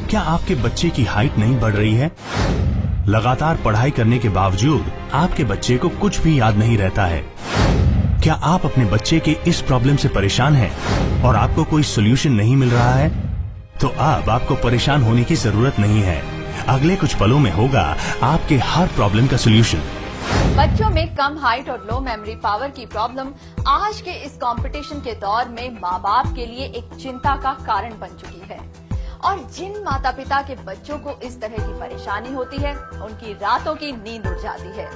क्या आपके बच्चे की हाइट नहीं बढ़ रही है? लगातार पढ़ाई करने के बावजूद आपके बच्चे को कुछ भी याद नहीं रहता है। क्या आप अपने बच्चे के इस प्रॉब्लम से परेशान हैं और आपको कोई सोल्यूशन नहीं मिल रहा है? तो अब आपको परेशान होने की जरूरत नहीं है। अगले कुछ पलों में होगा आपके हर प्रॉब्लम का सोल्यूशन। बच्चों में कम हाइट और लो मेमोरी पावर की प्रॉब्लम आज के इस कंपटीशन के दौर में माँ बाप के लिए एक चिंता का कारण बन चुकी है। और जिन माता पिता के बच्चों को इस तरह की परेशानी होती है, उनकी रातों की नींद उड़ जाती है।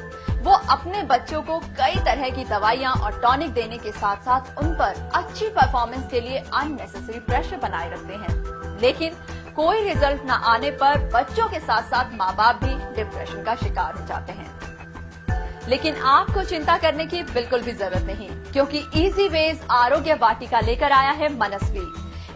वो अपने बच्चों को कई तरह की दवाइयां और टॉनिक देने के साथ साथ उन पर अच्छी परफॉर्मेंस के लिए अननेसेसरी प्रेशर बनाए रखते हैं। लेकिन कोई रिजल्ट न आने पर बच्चों के साथ साथ माँ बाप भी डिप्रेशन का शिकार हो जाते हैं। लेकिन आपको चिंता करने की बिल्कुल भी जरूरत नहीं, क्योंकि इजी वेज आरोग्य वाटिका लेकर आया है मनस्वी,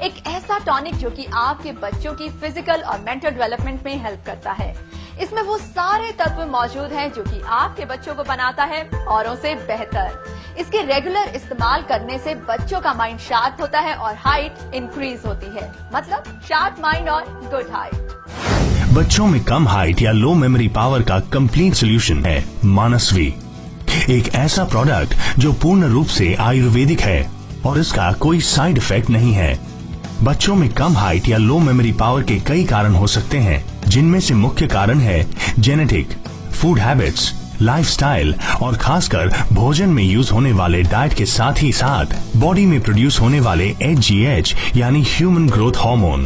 एक ऐसा टॉनिक जो कि आपके बच्चों की फिजिकल और मेंटल डेवलपमेंट में हेल्प करता है। इसमें वो सारे तत्व मौजूद हैं जो कि आपके बच्चों को बनाता है औरों से बेहतर। इसके रेगुलर इस्तेमाल करने से बच्चों का माइंड शार्प होता है और हाइट इंक्रीज होती है, मतलब शार्प माइंड और गुड हाइट। बच्चों में कम हाइट या लो मेमोरी पावर का कंप्लीट सोल्यूशन है मनस्वी, एक ऐसा प्रोडक्ट जो पूर्ण रूप से आयुर्वेदिक है और इसका कोई साइड इफेक्ट नहीं है। बच्चों में कम हाइट या लो मेमोरी पावर के कई कारण हो सकते हैं, जिनमें से मुख्य कारण है जेनेटिक, फूड हैबिट्स, लाइफस्टाइल और खासकर भोजन में यूज होने वाले डाइट के साथ ही साथ बॉडी में प्रोड्यूस होने वाले HGH यानी ह्यूमन ग्रोथ हार्मोन।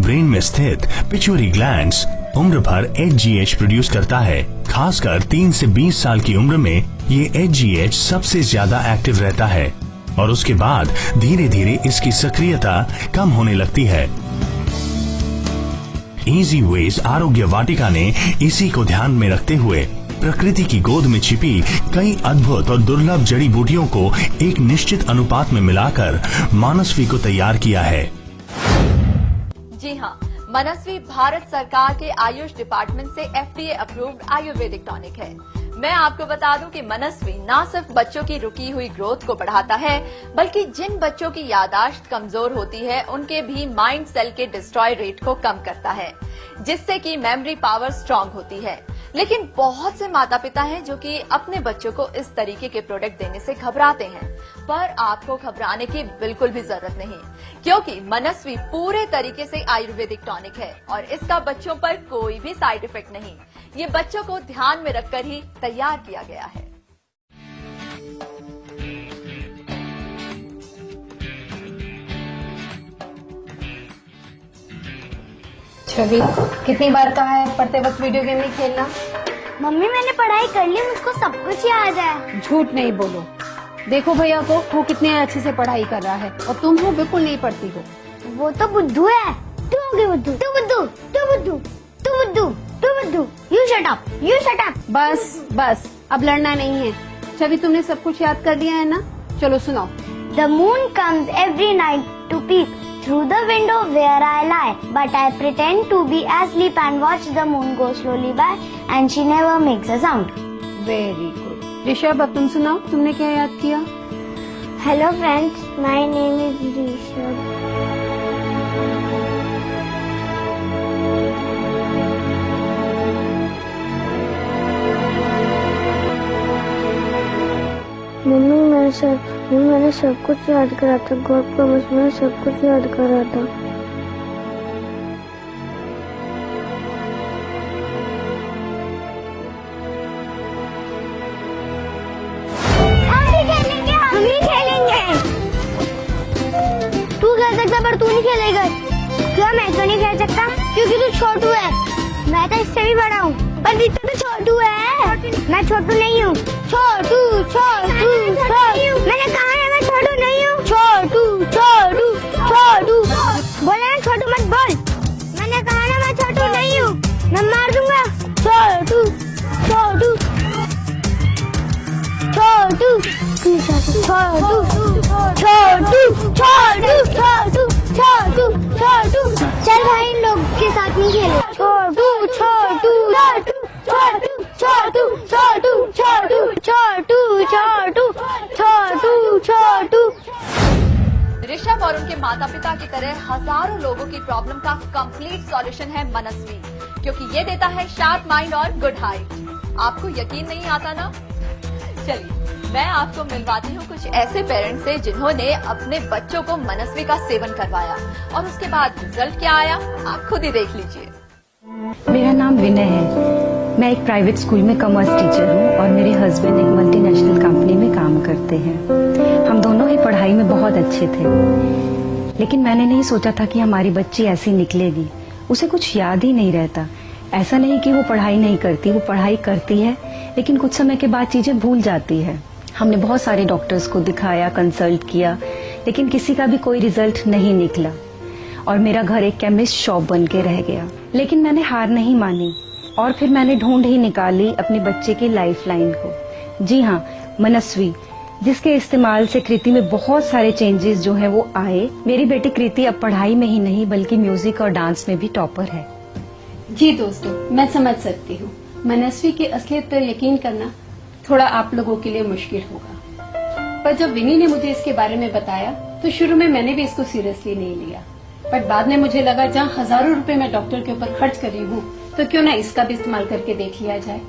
ब्रेन में स्थित पिट्यूटरी ग्लैंड्स उम्र भर HGH प्रोड्यूस करता है। खासकर 3 से 20 साल की उम्र में ये HGH सबसे ज्यादा एक्टिव रहता है और उसके बाद धीरे धीरे इसकी सक्रियता कम होने लगती है। इजी वेज आरोग्य वाटिका ने इसी को ध्यान में रखते हुए प्रकृति की गोद में छिपी कई अद्भुत और दुर्लभ जड़ी बूटियों को एक निश्चित अनुपात में मिलाकर मनस्वी को तैयार किया है। जी हाँ, मनस्वी भारत सरकार के आयुष डिपार्टमेंट से FDA अप्रूव्ड आयुर्वेदिक टॉनिक है। मैं आपको बता दूं कि मनस्वी न सिर्फ बच्चों की रुकी हुई ग्रोथ को बढ़ाता है, बल्कि जिन बच्चों की याददाश्त कमजोर होती है उनके भी माइंड सेल के डिस्ट्रॉय रेट को कम करता है, जिससे कि मेमोरी पावर स्ट्रांग होती है। लेकिन बहुत से माता पिता हैं जो कि अपने बच्चों को इस तरीके के प्रोडक्ट देने से घबराते हैं, पर आपको घबराने की बिल्कुल भी जरूरत नहीं, क्योंकि मनस्वी पूरे तरीके से आयुर्वेदिक टॉनिक है और इसका बच्चों पर कोई भी साइड इफेक्ट नहीं। ये बच्चों को ध्यान में रखकर ही तैयार किया गया है। छवि, कितनी बार कहा है पढ़ते वक्त वीडियो गेम नहीं खेलना? मम्मी मैंने पढ़ाई कर ली, मुझको सब कुछ याद है। झूठ नहीं बोलो। देखो भैया को, वो कितने अच्छे से पढ़ाई कर रहा है और तुम हो बिल्कुल नहीं पढ़ती हो। वो तो बुद्धू है। तू होगी बुद्धू, तू बुद्धू, तू बुद्धू, तू बुद्धू, तू बुद्धू। You shut up, you shut up. बस अब लड़ना नहीं है। छवि, तुमने सब कुछ याद कर लिया है ना? चलो सुनाओ। The moon comes every night to peep through the window where I lie, but I pretend to be asleep and watch the moon go slowly by, and she never makes a sound. Very good. Rishabh, अब तुम सुनाओ, तुमने क्या याद किया? Hello friends, my name is Rishabh. Mummy मैंने सब कुछ याद करा था। गॉड प्रॉमिस, मैंने सब कुछ याद करा था। हम ही खेलेंगे। तू खेल सकता पर तू नहीं खेलेगा। क्यों? मैं तो नहीं खेल सकता क्योंकि तू छोटू है। मैं तो इससे भी बड़ा हूँ, पर दीदी तो छोटू है। मैं छोटू नहीं हूँ। छोटू छोटू छोटू, मैंने कहा है मैं छोटू नहीं हूँ। छोटू छोटू छोटू, बोले ना छोटू मत बोल। मैंने कहा ना मैं छोटू नहीं हूँ, मैं मार दूंगा। छोटू छोटू छोटू छोटू छोटू छोटू छोटू छोटू छोटू। चल भाई, इन लोग के साथ नहीं खेले। छोटू छोटू छोटू छोटू छोटू छोटू छोटू छोटू छोटू छोटू छोटू। ऋषभ और उनके माता पिता की तरह हजारों लोगों की प्रॉब्लम का कंप्लीट सॉल्यूशन है मनस्वी, क्योंकि ये देता है शार्प माइंड और गुड हाइट। आपको यकीन नहीं आता ना? चलिए मैं आपको मिलवाती हूँ कुछ ऐसे पेरेंट्स से जिन्होंने अपने बच्चों को मनस्वी का सेवन करवाया और उसके बाद रिजल्ट क्या आया आप खुद ही देख लीजिए। मेरा नाम विनय है। मैं एक प्राइवेट स्कूल में कॉमर्स टीचर हूँ और मेरे हस्बैंड एक मल्टीनेशनल कंपनी में काम करते हैं। हम दोनों ही पढ़ाई में बहुत अच्छे थे, लेकिन मैंने नहीं सोचा था कि हमारी बच्ची ऐसी निकलेगी। उसे कुछ याद ही नहीं रहता। ऐसा नहीं कि वो पढ़ाई नहीं करती, वो पढ़ाई करती है, लेकिन कुछ समय के बाद चीजें भूल जाती है। हमने बहुत सारे डॉक्टर्स को दिखाया, कंसल्ट किया, लेकिन किसी का भी कोई रिजल्ट नहीं निकला और मेरा घर एक केमिस्ट शॉप बन के रह गया। लेकिन मैंने हार नहीं मानी और फिर मैंने ढूंढ ही निकाली अपने बच्चे की लाइफ लाइन को। जी हाँ, मनस्वी, जिसके इस्तेमाल से कृति में बहुत सारे चेंजेस जो हैं वो आए। मेरी बेटी कृति अब पढ़ाई में ही नहीं बल्कि म्यूजिक और डांस में भी टॉपर है। जी दोस्तों, मैं समझ सकती हूँ मनस्वी की असलियत पर यकीन करना थोड़ा आप लोगों के लिए मुश्किल होगा, पर जब विनी ने मुझे इसके बारे में बताया तो शुरू में मैंने भी इसको सीरियसली नहीं लिया, बट बाद में मुझे लगा जहाँ हजारों रुपए मैं डॉक्टर के ऊपर खर्च कर रही हूँ तो क्यों ना इसका भी इस्तेमाल करके देख लिया जाए।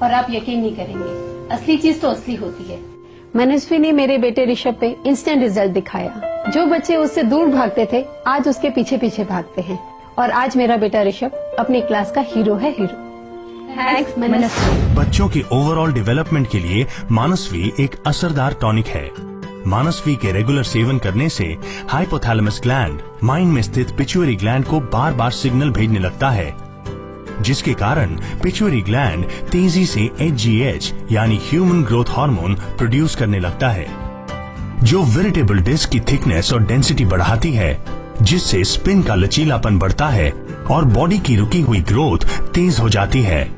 और आप यकीन नहीं करेंगे, असली चीज तो असली होती है। मनस्वी ने मेरे बेटे ऋषभ पे इंस्टेंट रिजल्ट दिखाया। जो बच्चे उससे दूर भागते थे आज उसके पीछे पीछे भागते हैं और आज मेरा बेटा ऋषभ अपनी क्लास का हीरो है। हीरो। थैंक्स मनस्वी। बच्चों की ओवरऑल डेवलपमेंट के लिए मानस्वी एक असरदार टॉनिक है। मानस्वी के रेगुलर सेवन करने से हाइपोथैलेमस ग्लैंड माइंड में स्थित पिट्यूटरी ग्लैंड को बार बार सिग्नल भेजने लगता है, जिसके कारण पिट्यूटरी ग्लैंड तेजी से HGH यानी ह्यूमन ग्रोथ हार्मोन प्रोड्यूस करने लगता है, जो वेरिटेबल डिस्क की थिकनेस और डेंसिटी बढ़ाती है, जिससे स्पिन का लचीलापन बढ़ता है और बॉडी की रुकी हुई ग्रोथ तेज हो जाती है।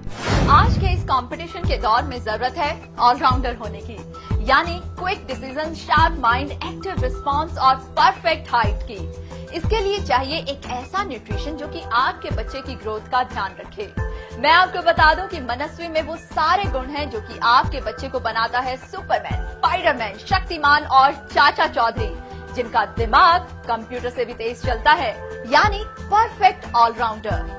आज के इस कंपटीशन के दौर में जरूरत है ऑलराउंडर होने की, यानी quick decision, sharp mind, active response और परफेक्ट हाइट की। इसके लिए चाहिए एक ऐसा न्यूट्रिशन जो कि आपके बच्चे की ग्रोथ का ध्यान रखे। मैं आपको बता दूं कि मनस्वी में वो सारे गुण हैं जो कि आपके बच्चे को बनाता है सुपरमैन, स्पाइडरमैन, शक्तिमान और चाचा चौधरी, जिनका दिमाग कंप्यूटर से भी तेज चलता है, यानी परफेक्ट ऑलराउंडर।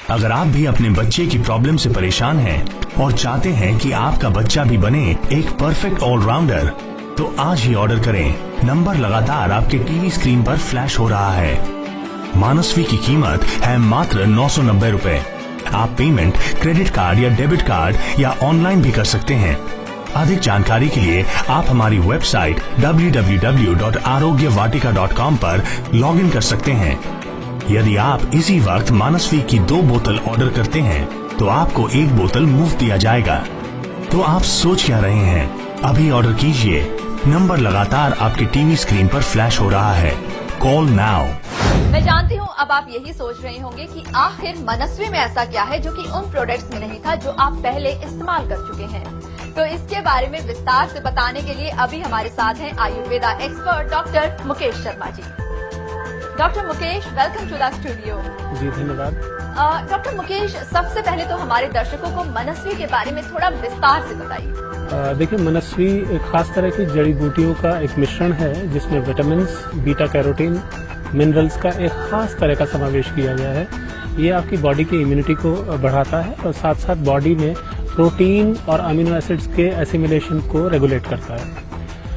अगर आप भी अपने बच्चे की प्रॉब्लम से परेशान हैं और चाहते हैं कि आपका बच्चा भी बने एक परफेक्ट ऑलराउंडर, तो आज ही ऑर्डर करें। नंबर लगातार आपके टीवी स्क्रीन पर फ्लैश हो रहा है। मानस्वी की कीमत है मात्र 990 रुपए। आप पेमेंट क्रेडिट कार्ड या डेबिट कार्ड या ऑनलाइन भी कर सकते हैं। अधिक जानकारी के लिए आप हमारी वेबसाइट www.arogyawatika.com पर लॉग इन कर सकते हैं। यदि आप इसी वक्त मानस्वी की 2 बोतल ऑर्डर करते हैं तो आपको 1 बोतल मुफ्त दिया जाएगा। तो आप सोच क्या रहे हैं, अभी ऑर्डर कीजिए। नंबर लगातार आपके टीवी स्क्रीन पर फ्लैश हो रहा है। Call now. मैं जानती हूँ अब आप यही सोच रहे होंगे कि आखिर मनस्वी में ऐसा क्या है जो कि उन प्रोडक्ट्स में नहीं था जो आप पहले इस्तेमाल कर चुके हैं। तो इसके बारे में विस्तार से बताने के लिए अभी हमारे साथ हैं Ayurveda expert doctor Mukesh Sharma ji. Doctor Mukesh, welcome to the studio. जी धन्यवाद। डॉक्टर मुकेश, सबसे पहले तो हमारे दर्शकों को मनस्वी के बारे में थोड़ा विस्तार से बताइए। देखिए, मनस्वी एक खास तरह की जड़ी बूटियों का एक मिश्रण है जिसमें विटामिन, बीटा कैरोटीन, मिनरल्स का एक खास तरह का समावेश किया गया है। ये आपकी बॉडी की इम्यूनिटी को बढ़ाता है और साथ साथ बॉडी में प्रोटीन और अमीनो एसिड्स के एसिमिलेशन को रेगुलेट करता है।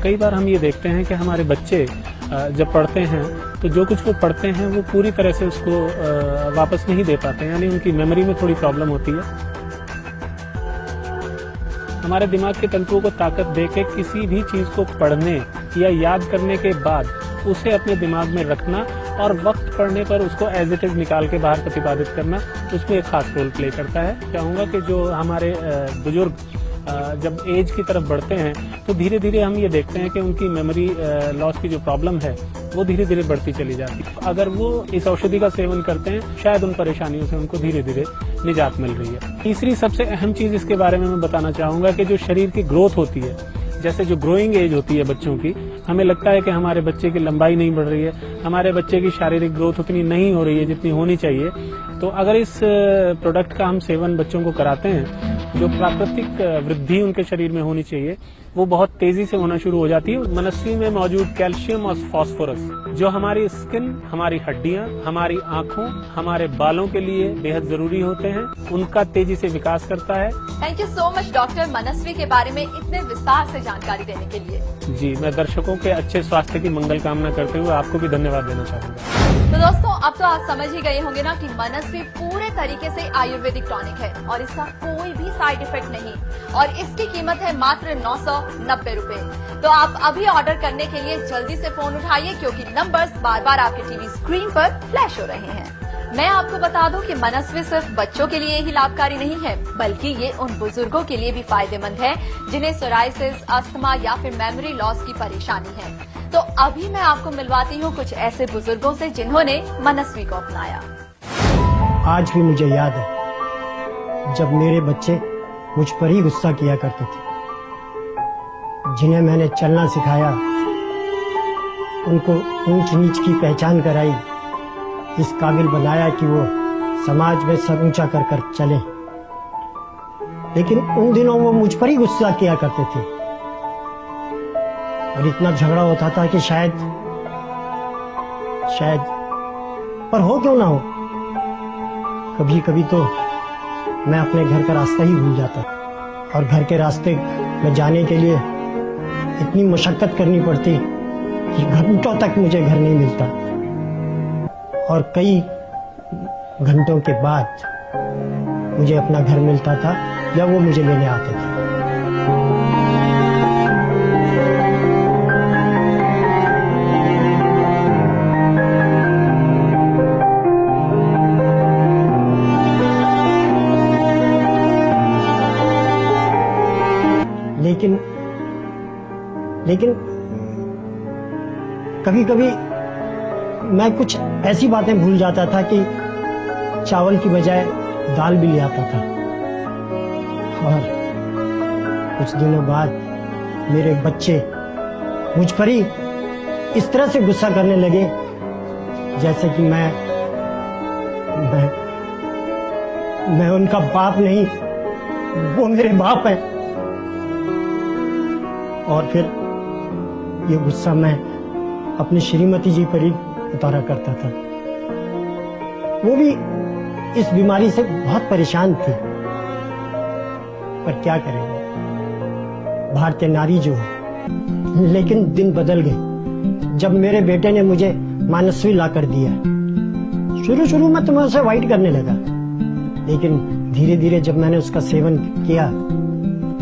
कई बार हम ये देखते हैं कि हमारे बच्चे जब पढ़ते हैं तो जो कुछ वो पढ़ते हैं वो पूरी तरह से उसको वापस नहीं दे पाते हैं, यानी उनकी मेमोरी में थोड़ी प्रॉब्लम होती है। हमारे दिमाग के तंतुओं को ताकत देके किसी भी चीज को पढ़ने या याद करने के बाद उसे अपने दिमाग में रखना और वक्त पड़ने पर उसको एज इट इज निकाल के बाहर प्रतिपादित करना, उसमें एक खास रोल प्ले करता है। चाहूंगा कि जो हमारे बुजुर्ग जब एज की तरफ बढ़ते हैं तो धीरे धीरे हम ये देखते हैं कि उनकी मेमोरी लॉस की जो प्रॉब्लम है वो धीरे धीरे बढ़ती चली जाती है। अगर वो इस औषधि का सेवन करते हैं शायद उन परेशानियों से उनको धीरे धीरे निजात मिल रही है। तीसरी सबसे अहम चीज इसके बारे में मैं बताना चाहूंगा कि जो शरीर की ग्रोथ होती है, जैसे जो ग्रोइंग एज होती है बच्चों की, हमें लगता है कि हमारे बच्चे की लंबाई नहीं बढ़ रही है, हमारे बच्चे की शारीरिक ग्रोथ उतनी नहीं हो रही है जितनी होनी चाहिए। तो अगर इस प्रोडक्ट का हम सेवन बच्चों को कराते हैं जो प्राकृतिक वृद्धि उनके शरीर में होनी चाहिए वो बहुत तेजी से होना शुरू हो जाती है। मनस्वी में मौजूद कैल्शियम और फास्फोरस जो हमारी स्किन, हमारी हड्डियां, हमारी आंखों, हमारे बालों के लिए बेहद जरूरी होते हैं, उनका तेजी से विकास करता है। Thank you so much doctor, Manasvi के बारे में इतने विस्तार से जानकारी देने के लिए। जी, मैं दर्शकों के अच्छे स्वास्थ्य की मंगल कामना करते हुए आपको भी धन्यवाद देना चाहूंगा। तो दोस्तों, अब तो आप समझ ही गए होंगे ना कि मनस्वी पूरे तरीके से आयुर्वेदिक टॉनिक है और इसका कोई भी साइड इफेक्ट नहीं और इसकी कीमत है मात्र 990 रुपए। तो आप अभी ऑर्डर करने के लिए जल्दी से फोन उठाइए क्योंकि नंबर्स बार बार आपके टीवी स्क्रीन पर फ्लैश हो रहे हैं। मैं आपको बता दूं कि मनस्वी सिर्फ बच्चों के लिए ही लाभकारी नहीं है बल्कि ये उन बुजुर्गों के लिए भी फायदेमंद है जिन्हें सोराइसिस, अस्थमा या फिर मेमोरी लॉस की परेशानी है। तो अभी मैं आपको मिलवाती हूँ कुछ ऐसे बुजुर्गों से जिन्होंने मनस्वी को अपनाया। आज भी मुझे याद है जब मेरे बच्चे मुझ पर ही गुस्सा किया करते थे, जिन्हें मैंने चलना सिखाया, उनको ऊंच नीच की पहचान कराई, इस काबिल बनाया कि वो समाज में सर ऊंचा कर कर चले। लेकिन उन दिनों वो मुझ पर ही गुस्सा किया करते थे और इतना झगड़ा होता था कि शायद पर हो क्यों ना हो, कभी कभी तो मैं अपने घर का रास्ता ही भूल जाता और घर के रास्ते में जाने के लिए इतनी मशक्कत करनी पड़ती कि घंटों तक मुझे घर नहीं मिलता और कई घंटों के बाद मुझे अपना घर मिलता था या वो मुझे लेने आते थे। लेकिन कभी कभी मैं कुछ ऐसी बातें भूल जाता था कि चावल की बजाय दाल भी ले आता था और कुछ दिनों बाद मेरे बच्चे मुझ पर ही इस तरह से गुस्सा करने लगे जैसे कि मैं उनका बाप नहीं, वो मेरे बाप है। और फिर ये गुस्सा मैं अपनी श्रीमती जी पर ही उतारा करता था। वो भी इस बीमारी से बहुत परेशान थी, पर क्या करेंगे, भारतीय नारी जो है। लेकिन दिन बदल गए जब मेरे बेटे ने मुझे मनस्वी ला कर दिया। शुरू में तो मैं उसे अवॉइड करने लगा, लेकिन धीरे धीरे जब मैंने उसका सेवन किया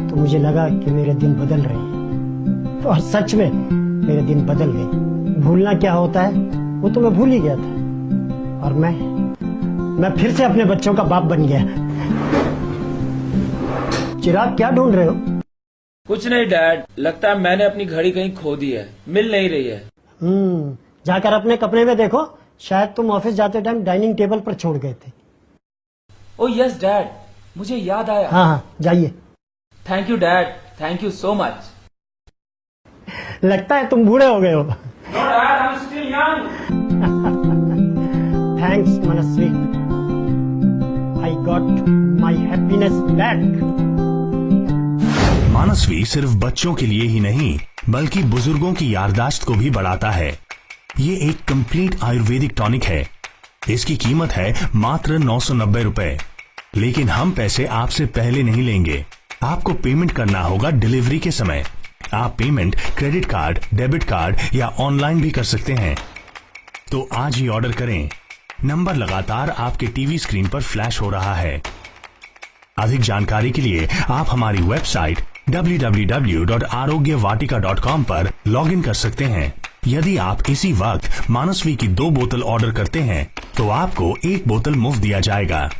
तो मुझे लगा कि मेरे दिन बदल रहे हैं और सच में मेरे दिन बदल गए। भूलना क्या होता है वो तो मैं भूल ही गया था और मैं फिर से अपने बच्चों का बाप बन गया। चिराग, क्या ढूंढ रहे हो? कुछ नहीं डैड, लगता है मैंने अपनी घड़ी कहीं खो दी है, मिल नहीं रही है। जाकर अपने कपड़े में देखो, शायद तुम ऑफिस जाते टाइम डाइनिंग टेबल पर छोड़ गए थे। ओह यस डैड, मुझे याद आया। हाँ, जाइए। Thank you dad, thank you so much. लगता है तुम बूढ़े हो गए हो। No dad, I'm still young. Thanks Manasvi, I got my happiness back. मनस्वी सिर्फ बच्चों के लिए ही नहीं बल्कि बुजुर्गों की याददाश्त को भी बढ़ाता है। ये एक कंप्लीट आयुर्वेदिक टॉनिक है। इसकी कीमत है मात्र 990 रुपए, लेकिन हम पैसे आपसे पहले नहीं लेंगे। आपको पेमेंट करना होगा डिलीवरी के समय। आप payment credit card, debit card या ऑनलाइन भी कर सकते हैं। तो आज ही ऑर्डर करें। नंबर लगातार आपके टीवी स्क्रीन पर फ्लैश हो रहा है। अधिक जानकारी के लिए आप हमारी वेबसाइट www.arogyawatika.com पर लॉगिन कर सकते हैं। यदि आप इसी वक्त मनस्वी की 2 बोतल ऑर्डर करते हैं तो आपको 1 बोतल मुफ्त दिया जाएगा।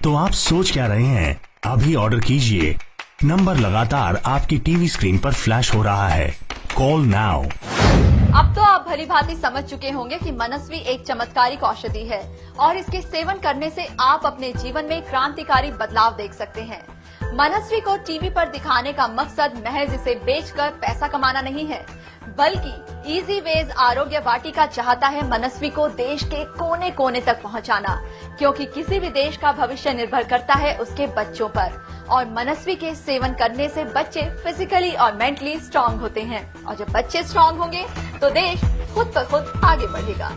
तो आप सोच क्या रहे हैं, अभी ऑर्डर कीजिए। नंबर लगातार आपकी टीवी स्क्रीन पर फ्लैश हो रहा है। Call now. अब तो आप भली भांति समझ चुके होंगे कि मनस्वी एक चमत्कारिक औषधि है और इसके सेवन करने से आप अपने जीवन में क्रांतिकारी बदलाव देख सकते हैं। मनस्वी को टीवी पर दिखाने का मकसद महज इसे बेचकर पैसा कमाना नहीं है, बल्कि इजी वेज आरोग्य वाटिका चाहता है मनस्वी को देश के कोने कोने तक पहुंचाना, क्योंकि किसी भी देश का भविष्य निर्भर करता है उसके बच्चों पर। और मनस्वी के सेवन करने से बच्चे फिजिकली और मेंटली स्ट्रांग होते हैं, और जब बच्चे स्ट्रांग होंगे तो देश खुद ब खुद आगे बढ़ेगा।